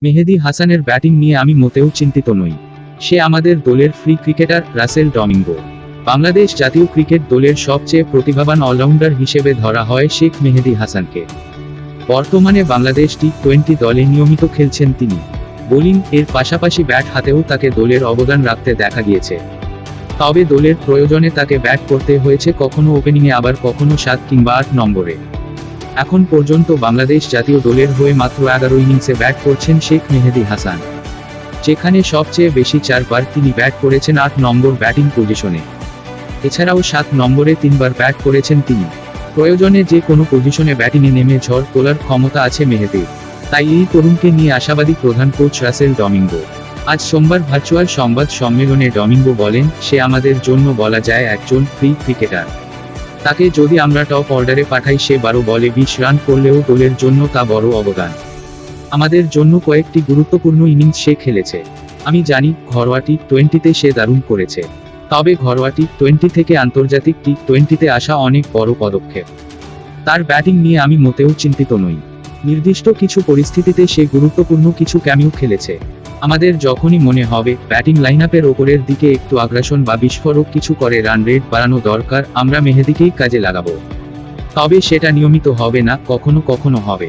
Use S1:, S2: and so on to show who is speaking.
S1: মেহেদী হাসানের ব্যাটিং নিয়ে আমি মোটেও চিন্তিত নই। সে আমাদের দলের free cricketer Russell Domingo. Bangladesh জাতীয় ক্রিকেট দলের সবচেয়ে প্রতিভাবান অলরাউন্ডার হিসেবে ধরা হয় শেখ মেহেদী হাসানকে। বর্তমানে বাংলাদেশ টি-20 দলে নিয়মিত খেলছেন তিনি। বোলিং এর পাশাপাশি ব্যাট হাতেও তাকে দলের অবদান রাখতে দেখা গিয়েছে। তবে দলের প্রয়োজনে তাকে ব্যাট করতে হয়েছে কখনো ওপেনিংয়ে, আবার কখনো 7 কিংবা 8 নম্বরে। এখন পর্যন্ত বাংলাদেশ জাতীয় দলের হয়ে মাত্র 11 ইনিংসে ব্যাট করছেন শেখ মেহেদী হাসান, যেখানে সবচেয়ে বেশি 4 বার তিনি ব্যাট করেছেন 8 নম্বর ব্যাটিং পজিশনে। এছাড়াও 7 নম্বরে 3 বার ব্যাট করেছেন তিনি। প্রয়োজনে যে কোনো পজিশনে ব্যাটিংয়ে নেমে ঝড় তোলার ক্ষমতা আছে মেহেদীর। তাই এই তরুণকে নিয়ে আশাবাদী প্রধান কোচ রাসেল ডমিঙ্গো। আজ সোমবার ভার্চুয়াল সংবাদ সম্মেলনে ডমিঙ্গো বলেন, সে আমাদের জন্য বলা যায় একজন ফ্রি ক্রিকেটার। তাকে যদি আমরা টপ অর্ডারে পাঠাই, সে 12 বলে 20 রান করলেও দলের জন্য তা বড় অবদান। আমাদের জন্য কয়েকটি গুরুত্বপূর্ণ ইনিংস সে খেলেছে। আমি জানি ঘরোয়া টি-20তে সে দারুণ করেছে, তবে ঘরোয়া টি-20 থেকে আন্তর্জাতিক টি-20তে আসা অনেক বড় পদক্ষেপ। তার ব্যাটিং নিয়ে আমি মোটেও চিন্তিত নই। নির্দিষ্ট কিছু পরিস্থিতিতে সে গুরুত্বপূর্ণ কিছু ক্যামিও খেলেছে। আমাদের যখনই মনে হবে ব্যাটিং লাইনআপের ওপরের দিকে একটু আগ্রাসন বা বিস্ফোরক কিছু করে রান রেট বাড়ানো দরকার, আমরা মেহেদীকেই কাজে লাগাবো। তবে সেটা নিয়মিত হবে না, কখনো কখনো হবে।